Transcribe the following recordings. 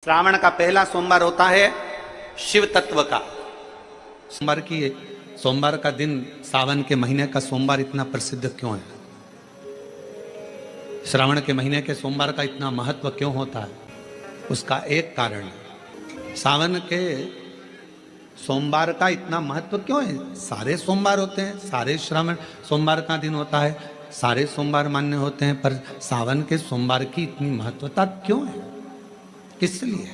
श्रावण का पहला सोमवार होता है शिव तत्व का। सोमवार का दिन सावन के महीने का सोमवार इतना प्रसिद्ध क्यों है? श्रावण के महीने के सोमवार का इतना महत्व क्यों होता है? उसका एक कारण है। सावन के सोमवार का इतना महत्व क्यों है? सारे सोमवार होते हैं, सारे श्रावण सोमवार का दिन होता है, सारे सोमवार मान्य होते हैं, पर सावन के सोमवार की इतनी महत्वता क्यों है? किस लिए?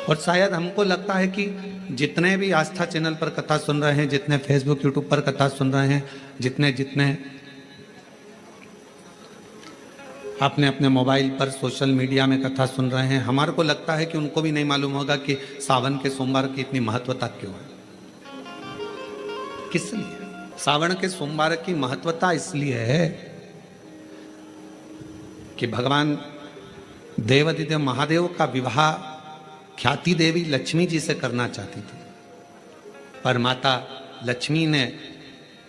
और शायद हमको लगता है कि जितने भी आस्था चैनल पर कथा सुन रहे हैं, जितने फेसबुक यूट्यूब पर कथा सुन रहे हैं, जितने जितने अपने अपने मोबाइल पर सोशल मीडिया में कथा सुन रहे हैं, हमारे को लगता है कि उनको भी नहीं मालूम होगा कि सावन के सोमवार की इतनी महत्वता क्यों है। किस लिए सावन के सोमवार की महत्वता? इसलिए है कि भगवान देवादिदेव महादेव का विवाह ख्याति देवी लक्ष्मी जी से करना चाहती थी, पर माता लक्ष्मी ने,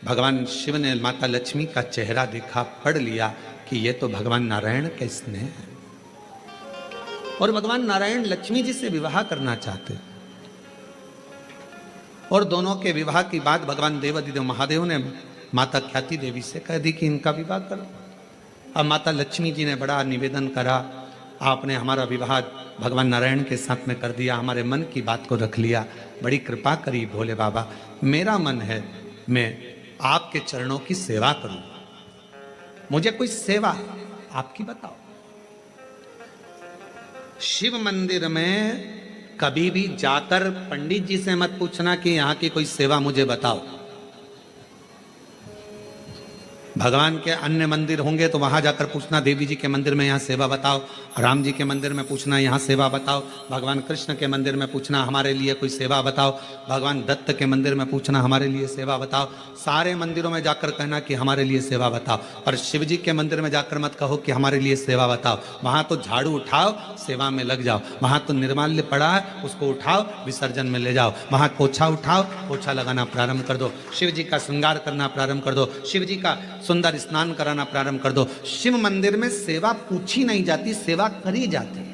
भगवान शिव ने माता लक्ष्मी का चेहरा देखा, पढ़ लिया कि ये तो भगवान नारायण के स्नेह है, और भगवान नारायण लक्ष्मी जी से विवाह करना चाहते। और दोनों के विवाह की बात भगवान देवादिदेव महादेव ने माता ख्याति देवी से कह दी कि इनका विवाह करो। अब माता लक्ष्मी जी ने बड़ा निवेदन करा, आपने हमारा विवाह भगवान नारायण के साथ में कर दिया, हमारे मन की बात को रख लिया, बड़ी कृपा करी भोले बाबा। मेरा मन है मैं आपके चरणों की सेवा करूं, मुझे कोई सेवा आपकी बताओ। शिव मंदिर में कभी भी जाकर पंडित जी से मत पूछना कि यहां की कोई सेवा मुझे बताओ। भगवान के अन्य मंदिर होंगे तो वहां जाकर पूछना, देवी जी के मंदिर में यहाँ सेवा बताओ, राम जी के मंदिर में पूछना यहाँ सेवा बताओ, भगवान कृष्ण के मंदिर में पूछना हमारे लिए कोई सेवा बताओ, भगवान दत्त के मंदिर में पूछना हमारे लिए सेवा बताओ। सारे मंदिरों में जाकर कहना कि हमारे लिए सेवा बताओ, पर शिव जी के मंदिर में जाकर मत कहो कि हमारे लिए सेवा बताओ। वहां तो झाड़ू उठाओ, सेवा में लग जाओ। वहां तो निर्माल्य पड़ा है, उसको उठाओ, विसर्जन में ले जाओ। वहां पोछा उठाओ, पोछा लगाना प्रारंभ कर दो, शिव जी का श्रृंगार करना प्रारंभ कर दो, शिव जी का सुंदर स्नान कराना प्रारंभ कर दो। शिव मंदिर में सेवा पूछी नहीं जाती, सेवा करी जाती है।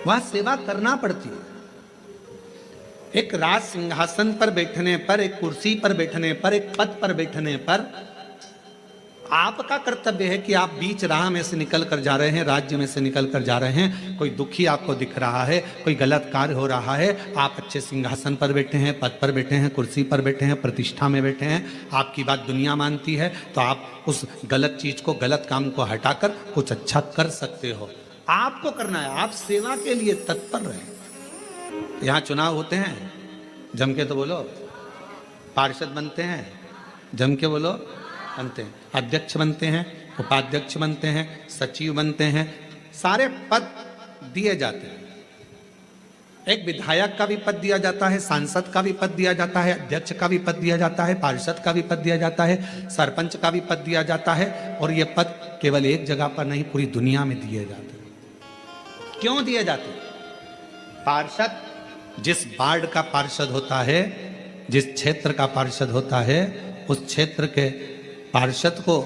वहां सेवा करना पड़ती है। एक राज सिंहासन पर बैठने पर, एक कुर्सी पर बैठने पर, एक पद पर बैठने पर आपका कर्तव्य है कि आप बीच राह में से निकल कर जा रहे हैं, राज्य में से निकल कर जा रहे हैं, कोई दुखी आपको दिख रहा है, कोई गलत कार्य हो रहा है, आप अच्छे सिंहासन पर बैठे हैं, पद पर बैठे हैं, कुर्सी पर बैठे हैं, प्रतिष्ठा में बैठे हैं, आपकी बात दुनिया मानती है, तो आप उस गलत चीज को, गलत काम को हटाकर कुछ अच्छा कर सकते हो। आपको करना है, आप सेवा के लिए तत्पर रहे। यहाँ चुनाव होते हैं, जम के तो बोलो, पार्षद बनते हैं, जम के बोलो, बनते हैं, अध्यक्ष बनते हैं, उपाध्यक्ष बनते हैं, सचिव बनते हैं, सारे पद दिए जाते हैं। एक विधायक का भी पद दिया जाता है, सांसद का भी पद दिया जाता है, अध्यक्ष का भी पद दिया जाता है, पार्षद का भी पद दिया जाता है, सरपंच का भी पद दिया जाता है। और ये पद केवल एक जगह पर नहीं, पूरी दुनिया में दिए जाते हैं। क्यों दिए जाते हैं? पार्षद जिस वार्ड का पार्षद होता है, जिस क्षेत्र का पार्षद होता है, उस क्षेत्र के पार्षद को,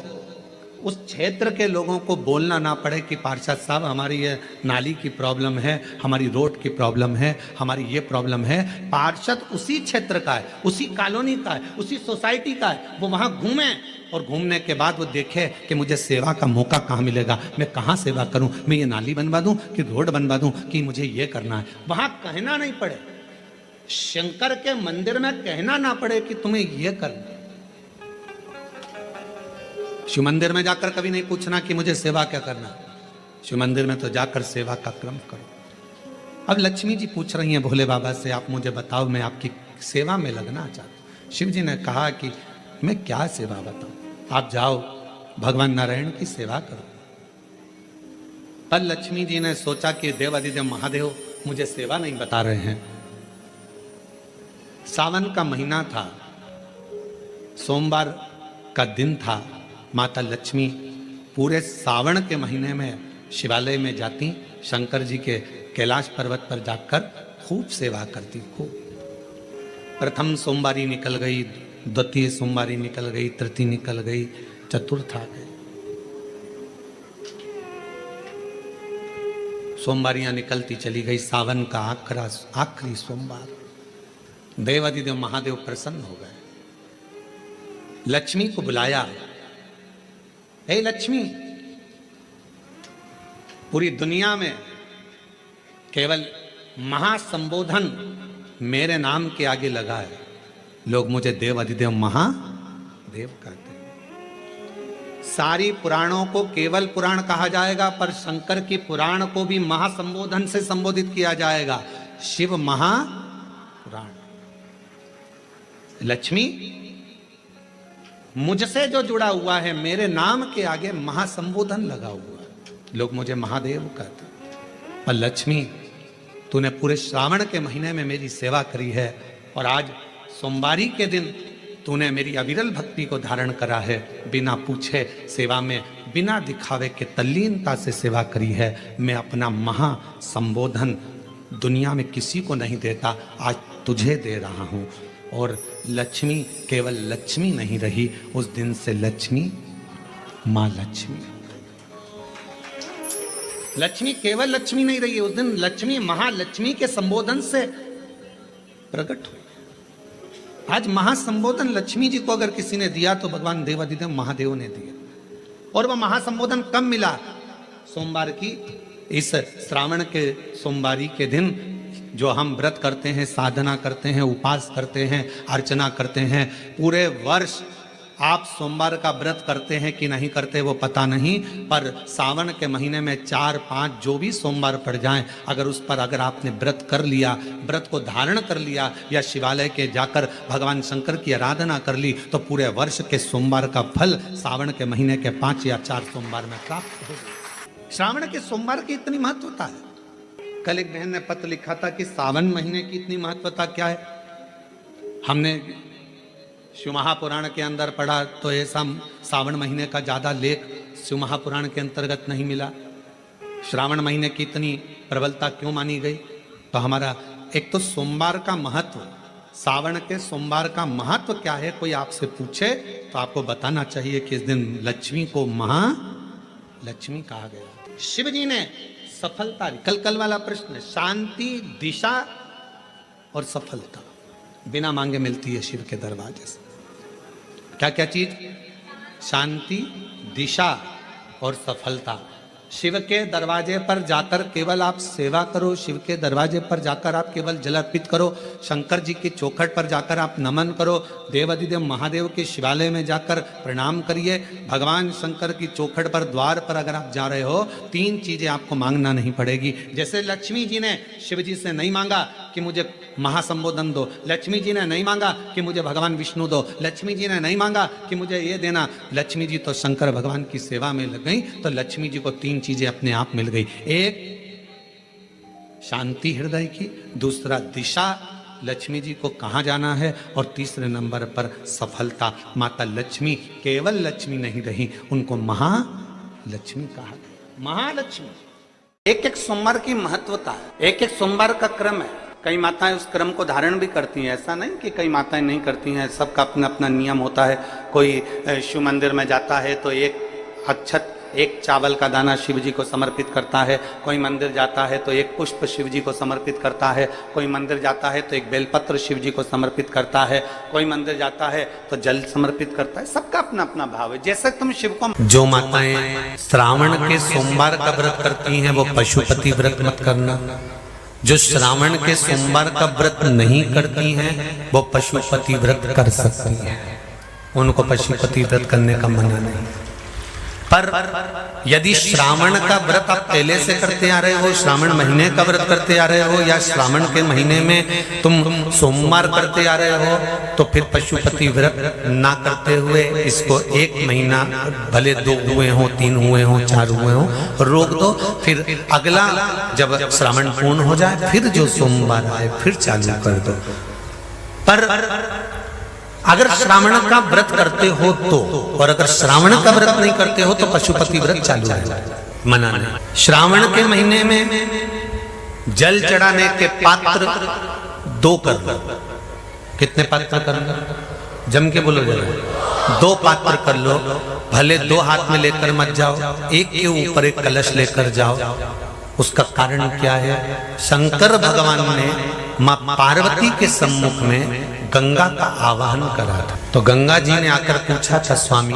उस क्षेत्र के लोगों को बोलना ना पड़े कि पार्षद साहब हमारी ये नाली की प्रॉब्लम है, हमारी रोड की प्रॉब्लम है, हमारी ये प्रॉब्लम है। पार्षद उसी क्षेत्र का है, उसी कॉलोनी का है, उसी सोसाइटी का है। वो वहाँ घूमे और घूमने के बाद वो देखे कि मुझे सेवा का मौका कहाँ मिलेगा, मैं कहाँ सेवा करूँ, मैं ये नाली बनवा दूँ कि रोड बनवा दूँ कि मुझे ये करना है। वहाँ कहना नहीं पड़े, शंकर के मंदिर में कहना ना पड़े कि तुम्हें ये करना है। शिव मंदिर में जाकर कभी नहीं पूछना कि मुझे सेवा क्या करना। शिव मंदिर में तो जाकर सेवा का क्रम करो। अब लक्ष्मी जी पूछ रही हैं भोले बाबा से, आप मुझे बताओ, मैं आपकी सेवा में लगना चाहता हूं। शिव जी ने कहा कि मैं क्या सेवा बताऊं, आप जाओ भगवान नारायण की सेवा करो। पर लक्ष्मी जी ने सोचा कि देवादिदेव महादेव मुझे सेवा नहीं बता रहे हैं। सावन का महीना था, सोमवार का दिन था। माता लक्ष्मी पूरे सावन के महीने में शिवालय में जाती, शंकर जी के कैलाश पर्वत पर जाकर खूब सेवा करती। खूब प्रथम सोमवारी निकल गई, द्वितीय सोमवारी निकल गई, तृतीय निकल गई, चतुर्थ आ गई। सोमवारियां निकलती चली गई। सावन का आखिरी सोमवार, देवादिदेव महादेव प्रसन्न हो गए। लक्ष्मी को बुलाया, हे लक्ष्मी, पूरी दुनिया में केवल महासंबोधन मेरे नाम के आगे लगा है, लोग मुझे देवादिदेव महादेव कहते हैं। सारी पुराणों को केवल पुराण कहा जाएगा, पर शंकर की पुराण को भी महासंबोधन से संबोधित किया जाएगा, शिव महापुराण। लक्ष्मी, मुझसे जो जुड़ा हुआ है, मेरे नाम के आगे महासंबोधन लगा हुआ है, लोग मुझे महादेव कहते हैं। पर लक्ष्मी, तूने पूरे श्रावण के महीने में मेरी सेवा करी है, और आज सोमवारी के दिन तूने मेरी अविरल भक्ति को धारण करा है। बिना पूछे सेवा में, बिना दिखावे के तल्लीनता से सेवा करी है। मैं अपना महासंबोधन दुनिया में किसी को नहीं देता, आज तुझे दे रहा हूं। और लक्ष्मी केवल लक्ष्मी नहीं रही, उस दिन से लक्ष्मी मां लक्ष्मी। लक्ष्मी केवल लक्ष्मी नहीं रही, उस दिन लक्ष्मी महालक्ष्मी के संबोधन से प्रकट हुई। आज महासंबोधन लक्ष्मी जी को अगर किसी ने दिया तो भगवान देवादिदेव महादेव ने दिया। और वह महासंबोधन कब मिला? सोमवार की इस श्रावण के सोमवारी के दिन, जो हम व्रत करते हैं, साधना करते हैं, उपास करते हैं, अर्चना करते हैं। पूरे वर्ष आप सोमवार का व्रत करते हैं कि नहीं करते वो पता नहीं, पर सावन के महीने में 4-5 जो भी सोमवार पड़ जाएं, अगर उस पर अगर आपने व्रत कर लिया, व्रत को धारण कर लिया, या शिवालय के जाकर भगवान शंकर की आराधना कर ली, तो पूरे वर्ष के सोमवार का फल सावन के महीने के 5 या 4 सोमवार में प्राप्त होगा। श्रावण के सोमवार की इतनी महत्वता है। कल एक बहन ने पत्र लिखा था कि सावन महीने की इतनी महत्वता क्या है। हमने शिव महापुराण के अंदर पढ़ा तो ऐसा सावन महीने का ज्यादा लेख शिव महापुराण के अंतर्गत नहीं मिला। श्रावण महीने की इतनी प्रबलता क्यों मानी गई? तो हमारा एक तो सोमवार का महत्व, सावन के सोमवार का महत्व क्या है, कोई आपसे पूछे तो आपको बताना चाहिए कि इस दिन लक्ष्मी को महालक्ष्मी कहा गया। शिव जी ने सफलता, कल वाला प्रश्न, शांति, दिशा और सफलता बिना मांगे मिलती है शिव के दरवाजे से। क्या क्या चीज? शांति, दिशा और सफलता। शिव के दरवाजे पर जाकर केवल आप सेवा करो, शिव के दरवाजे पर जाकर आप केवल जल अर्पित करो, शंकर जी की चौखट पर जाकर आप नमन करो, देवादिदेव महादेव के शिवालय में जाकर प्रणाम करिए। भगवान शंकर की चौखट पर, द्वार पर अगर आप जा रहे हो, 3 चीजें आपको मांगना नहीं पड़ेगी। जैसे लक्ष्मी जी ने शिव जी से नहीं मांगा कि मुझे महासंबोधन दो, लक्ष्मी जी ने नहीं मांगा कि मुझे भगवान विष्णु दो, लक्ष्मी जी ने नहीं मांगा कि मुझे ये देना। लक्ष्मी जी तो शंकर भगवान की सेवा में लग गई, तो लक्ष्मी जी को 3 चीजें अपने आप मिल गई। एक शांति हृदय की, दूसरा दिशा, लक्ष्मी जी को कहाँ जाना है, और तीसरे नंबर पर सफलता। माता लक्ष्मी केवल लक्ष्मी नहीं रही, उनको महालक्ष्मी कहा गया। महालक्ष्मी। एक एक सोमवार की महत्वता है, एक एक सोमवार का क्रम है। कई माताएं उस क्रम को धारण भी करती हैं, ऐसा नहीं कि कई माताएं नहीं करती हैं, सबका अपना अपना नियम होता है। कोई शिव मंदिर में जाता है तो एक अक्षत, एक चावल का दाना शिव जी को समर्पित करता है, कोई मंदिर जाता है तो एक पुष्प शिव जी को समर्पित करता है, कोई मंदिर जाता है तो एक बेलपत्र शिव जी को समर्पित करता है, कोई मंदिर जाता है तो जल समर्पित करता है। सबका अपना अपना भाव है। जैसे तुम शिव को, जो माताएं श्रावण के सोमवार का व्रत करती हैं वो पशुपति व्रत मत करना। जो श्रावण के सोमवार का व्रत नहीं करती हैं वो पशुपति व्रत कर सकती हैं, उनको पशुपति व्रत करने का मना नहीं। पर यदि श्रावण का व्रत आप पहले से करते आ रहे हो, श्रावण महीने का व्रत करते आ रहे हो, या श्रावण के महीने में तुम सोमवार करते आ रहे हो, तो फिर पशुपति व्रत ना करते हुए इसको 1 महीना, भले 2 हुए हो, 3 हुए हो, 4 हुए हो, रोक दो। फिर अगला जब श्रावण पूर्ण हो जाए फिर जो सोमवार आए फिर चालू कर दो। पर अगर श्रावण का व्रत करते हो तो, और अगर श्रावण का व्रत नहीं करते हो तो पशुपति व्रत चालू है, मना नहीं। श्रावण के महीने में जल चढ़ाने के पात्र 2 कर लो। कितने पात्र कर लो? जम के बोलो जरा। 2 पात्र कर लो, भले 2 हाथ में लेकर मत जाओ, एक के ऊपर एक कलश लेकर जाओ, उसका कारण क्या है? शंकर भगवान ने मां पार्वती के सम्मुख में गंगा का आवाहन करा था। तो गंगा जी ने आकर पूछा था, स्वामी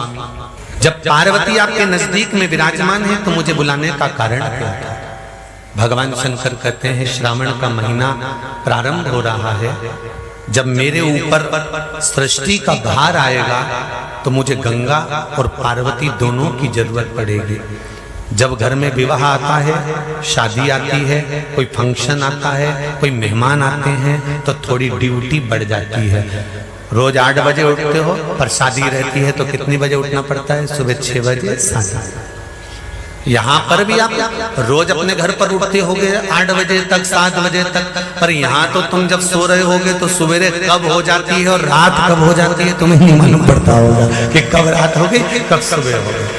जब पार्वती आपके नजदीक में विराजमान है तो मुझे बुलाने का कारण क्या था? भगवान शंकर कहते हैं, श्रावण का महीना प्रारंभ हो रहा है, जब मेरे ऊपर सृष्टि का भार आएगा तो मुझे गंगा और पार्वती दोनों की जरूरत पड़ेगी। जब घर में विवाह आता है, शादी आती है, कोई फंक्शन आता है, कोई मेहमान आते हैं तो थोड़ी ड्यूटी बढ़ जाती है। रोज 8 बजे उठते हो, पर शादी रहती है तो कितनी बजे उठना पड़ता है? सुबह 6 बजे। यहाँ पर भी आप रोज अपने घर पर उठते होगे 8 बजे तक, 7 बजे तक, पर यहाँ तो तुम जब सो रहे होगे तो सवेरे कब हो जाती है और रात कब हो जाती है तुम्हें नहीं मालूम पड़ता होगा कि कब रात हो गई कब सुबह हो गई।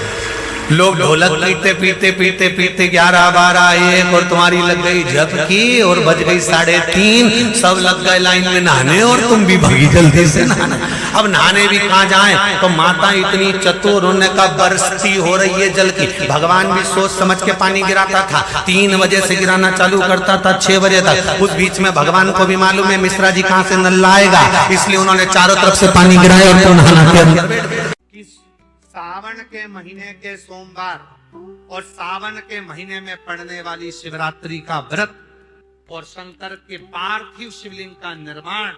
लोग ढोलक पीते पीते पीते पीते 11, 12, 1 और तुम्हारी लग गई झपकी और बज गई 3:30, सब लग गए लाइन में नहाने और तुम भी भागी जल्दी से नहाने। अब नहाने भी कहाँ जाएं? तो माता इतनी चतुर, उन्होंने कहा बरसती हो रही है जल की। भगवान भी सोच समझ के पानी गिराता था, 3 बजे से गिराना चालू करता था 6 बजे तक। उस बीच में भगवान को भी मालूम है मिश्रा जी कहाँ से नल लाएगा, इसलिए उन्होंने चारों तरफ से पानी गिराया और तो नहाना के सावन के महीने के सोमवार और सावन के महीने में पड़ने वाली शिवरात्रि का व्रत और शंकर के पार्थिव शिवलिंग का निर्माण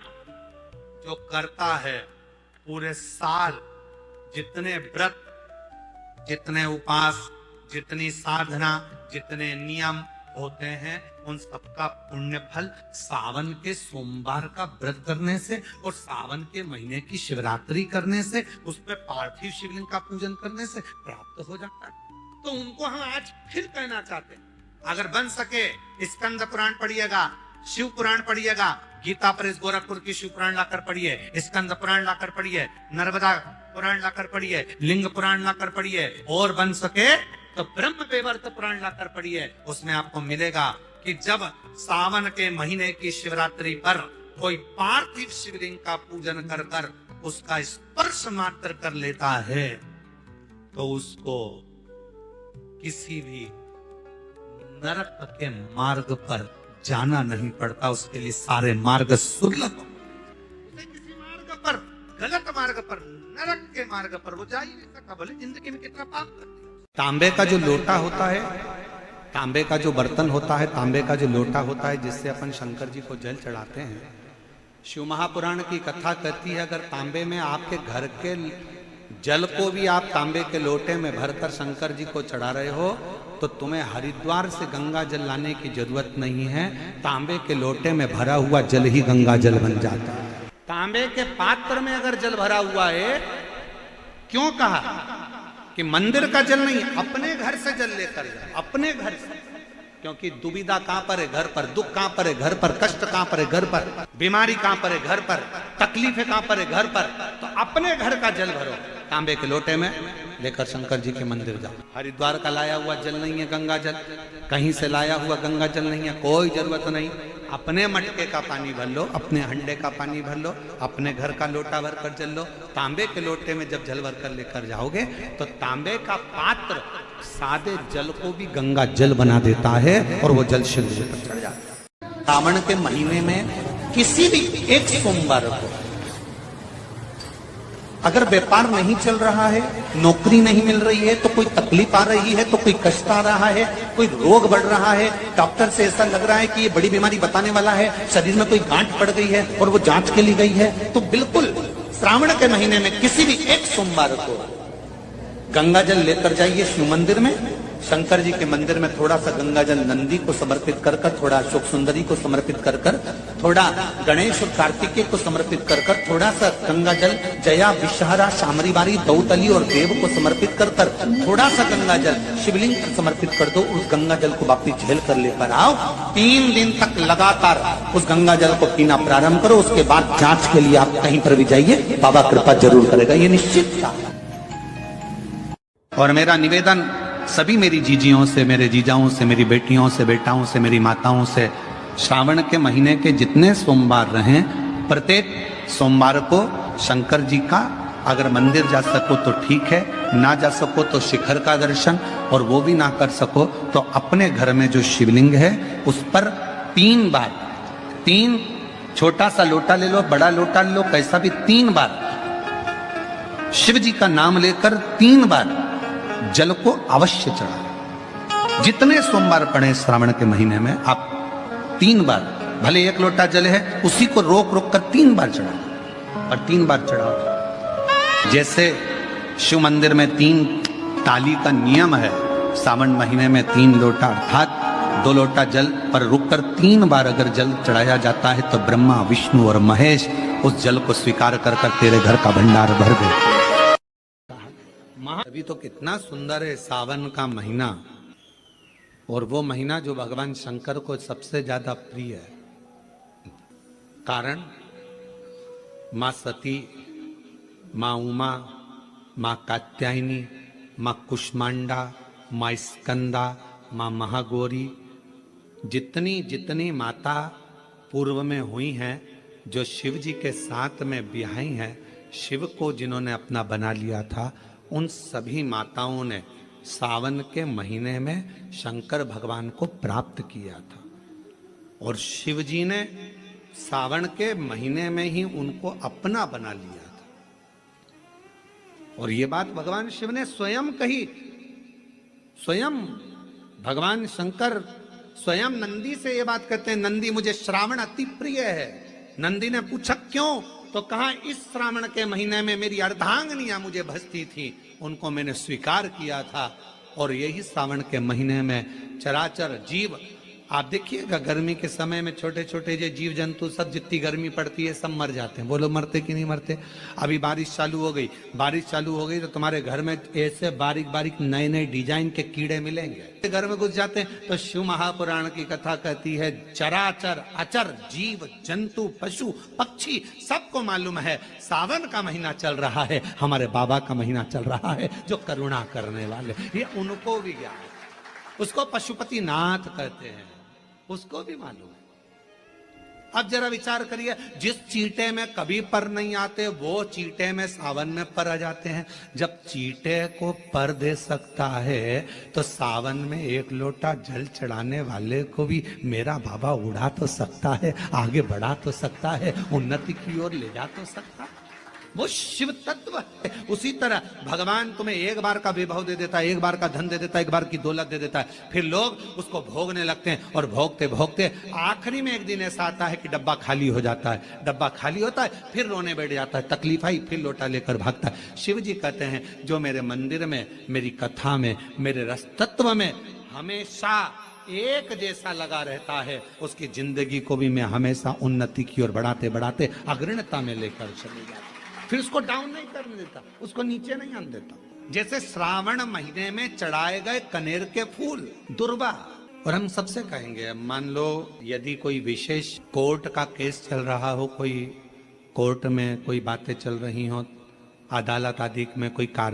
जो करता है, पूरे साल जितने व्रत, जितने उपास, जितनी साधना, जितने नियम होते हैं, उन सबका पुण्य फल सावन के सोमवार का व्रत करने से और सावन के महीने की शिवरात्रि करने से, उसमें पार्थिव शिवलिंग का पूजन करने से प्राप्त हो जाता है। तो उनको हम आज फिर कहना चाहते हैं, अगर बन सके स्कंद पुराण पढ़िएगा, शिव पुराण पढ़िएगा, गीता प्रेस गोरखपुर की शिव पुराण लाकर पढ़िए, स्कंद पुराण लाकर पढ़िए, नर्मदा पुराण लाकर पढ़िए, लिंग पुराण लाकर पढ़िए, और बन सके तो ब्रह्म वैवर्त पुराण लाकर पढ़िए। उसमें आपको मिलेगा कि जब सावन के महीने की शिवरात्रि पर कोई पार्थिव शिवलिंग का पूजन कर कर उसका स्पर्श मात्र कर लेता है तो उसको किसी भी नरक के मार्ग पर जाना नहीं पड़ता, उसके लिए सारे मार्ग सुलभ। किसी मार्ग पर, गलत मार्ग पर, नरक के मार्ग पर वो जा ही नहीं सकता, भले जिंदगी में कितना पाप कर दिया। तांबे का जो लोटा होता है, तांबे का जो बर्तन होता है, तांबे का जो लोटा होता है जिससे अपन शंकर जी को जल चढ़ाते हैं, शिव महापुराण की कथा कहती है अगर तांबे में आपके घर के जल को भी आप तांबे के लोटे में भरकर शंकर जी को चढ़ा रहे हो तो तुम्हें हरिद्वार से गंगा जल लाने की जरूरत नहीं है, तांबे के लोटे में भरा हुआ जल ही गंगा जल बन जाता है। तांबे के पात्र में अगर जल भरा हुआ है, क्यों कहा कि मंदिर का जल नहीं, अपने घर से जल लेकर जाए, अपने घर से, क्योंकि दुविधा कहां पर है? घर पर। दुख कहां पर है? घर पर। कष्ट कहां पर है? घर पर। बीमारी कहां पर है? घर पर। तकलीफें कहां पर है? घर पर। तो अपने घर का जल भरो, तांबे के लोटे में लेकर शंकर जी के मंदिर जाओ। हरिद्वार का लाया हुआ जल नहीं है गंगा जल, कहीं से लाया हुआ गंगा जल नहीं है, कोई जरूरत नहीं। अपने मटके का पानी भर लो, अपने हंडे का पानी भर लो, अपने घर का लोटा भर कर जल लो। तांबे के लोटे में जब जल भर कर लेकर जाओगे तो तांबे का पात्र सादे जल को भी गंगा जल बना देता है और वो जल शिव जी तक चढ़ जाता है। सावन के महीने में किसी भी एक सोमवार को अगर व्यापार नहीं चल रहा है, नौकरी नहीं मिल रही है, तो कोई तकलीफ आ रही है, तो कोई कष्ट आ रहा है, कोई रोग बढ़ रहा है, डॉक्टर से ऐसा लग रहा है कि ये बड़ी बीमारी बताने वाला है, शरीर में कोई गांठ पड़ गई है और वो जांच के लिए गई है, तो बिल्कुल श्रावण के महीने में किसी भी एक सोमवार को गंगा जल लेकर जाइए शिव मंदिर में। शंकर जी के मंदिर में थोड़ा सा गंगा जल नंदी को समर्पित कर कर, थोड़ा अशोक सुंदरी को समर्पित कर कर, थोड़ा गणेश और कार्तिकेय को समर्पित कर कर, थोड़ा सा गंगा जल जया विषहरा शामरीबारी दौतली और देव को समर्पित कर कर, थोड़ा सा गंगा जल शिवलिंग को समर्पित कर दो। उस गंगा जल को वापिस झेल कर लेकर आओ। 3 दिन तक लगातार उस गंगा जल को पीना प्रारंभ करो। उसके बाद जांच के लिए आप कहीं पर भी जाइए, बाबा कृपा जरूर करेगा, ये निश्चित था। और मेरा निवेदन सभी मेरी जीजियों से, मेरे जीजाओं से, मेरी बेटियों से, बेटाओं से, मेरी माताओं से, श्रावण के महीने के जितने सोमवार रहें, प्रत्येक सोमवार को शंकर जी का अगर मंदिर जा सको तो ठीक है, ना जा सको तो शिखर का दर्शन, और वो भी ना कर सको तो अपने घर में जो शिवलिंग है उस पर 3 बार, 3 छोटा सा लोटा ले लो, बड़ा लोटा ले लो, कैसा भी 3 बार शिव जी का नाम लेकर 3 बार जल को अवश्य चढ़ा। जितने सोमवार पड़े श्रावण के महीने में आप 3 बार, भले 1 लोटा जल है उसी को रोक रोक कर 3 बार चढ़ाओ, और 3 बार चढ़ाओ। जैसे शिव मंदिर में 3 ताली का नियम है, सावन महीने में 3 लोटा अर्थात 2 लोटा जल पर रुककर 3 बार अगर जल चढ़ाया जाता है तो ब्रह्मा, विष्णु और महेश उस जल को स्वीकार कर कर तेरे घर का भंडार भर दे। अभी तो कितना सुंदर है सावन का महीना, और वो महीना जो भगवान शंकर को सबसे ज्यादा प्रिय है। कारण माँ सती, माँ उमा, माँ कात्यायनी, माँ कुष्मांडा, माँ स्कंदा, माँ महागौरी, जितनी जितनी माता पूर्व में हुई हैं जो शिव जी के साथ में ब्याही हैं, शिव को जिन्होंने अपना बना लिया था, उन सभी माताओं ने सावन के महीने में शंकर भगवान को प्राप्त किया था, और शिव जी ने सावन के महीने में ही उनको अपना बना लिया था। और ये बात भगवान शिव ने स्वयं कही। स्वयं भगवान शंकर स्वयं नंदी से ये बात कहते हैं, नंदी मुझे श्रावण अति प्रिय है। नंदी ने पूछा क्यों, तो कहा इस श्रावण के महीने में मेरी अर्धांगिनियां मुझे भजती थी, उनको मैंने स्वीकार किया था, और यही श्रावण के महीने में चराचर जीव, आप देखिएगा गर्मी के समय में छोटे छोटे जो जीव जंतु सब, जितनी गर्मी पड़ती है सब मर जाते हैं। बोलो मरते कि नहीं मरते? अभी बारिश चालू हो गई, बारिश चालू हो गई तो तुम्हारे घर में ऐसे बारीक बारीक नए नए डिजाइन के कीड़े मिलेंगे। घर में घुस जाते हैं तो शिव महापुराण की कथा कहती है चराचर अचर जीव जंतु पशु पक्षी सबको मालूम है सावन का महीना चल रहा है, हमारे बाबा का महीना चल रहा है जो करुणा करने वाले, ये उनको भी ज्ञान है। उसको पशुपति नाथ कहते हैं, उसको भी मालूम है। अब जरा विचार करिए, जिस चींटे में कभी पर नहीं आते वो चींटे में सावन में पर आ जाते हैं। जब चींटे को पर दे सकता है तो सावन में 1 लोटा जल चढ़ाने वाले को भी मेरा बाबा उड़ा तो सकता है, आगे बढ़ा तो सकता है, उन्नति की ओर ले जा तो सकता है। वो शिव तत्व है। उसी तरह भगवान तुम्हें 1 बार का विभव दे देता है, 1 बार का धन दे देता है, 1 बार की दौलत दे देता है, फिर लोग उसको भोगने लगते हैं, और भोगते भोगते आखिरी में एक दिन ऐसा आता है कि डब्बा खाली हो जाता है। डब्बा खाली होता है, फिर रोने बैठ जाता है, तकलीफ आई, फिर लोटा लेकर भागता है। शिव जी कहते हैं जो मेरे मंदिर में, मेरी कथा में, मेरे रस तत्व में हमेशा एक जैसा लगा रहता है, उसकी जिंदगी को भी मैं हमेशा उन्नति की ओर बढ़ाते बढ़ाते अग्रणता में लेकर चले जाता, फिर उसको डाउन नहीं करने देता, उसको नीचे नहीं आने देता। जैसे श्रावण महीने में चढ़ाए गए कनेर के फूल दुर्वा। और हम सबसे कहेंगे, मान लो यदि कोई विशेष कोर्ट का केस चल रहा हो, कोई कोर्ट में कोई बातें चल रही हो, अदालत आदि में कोई कार्य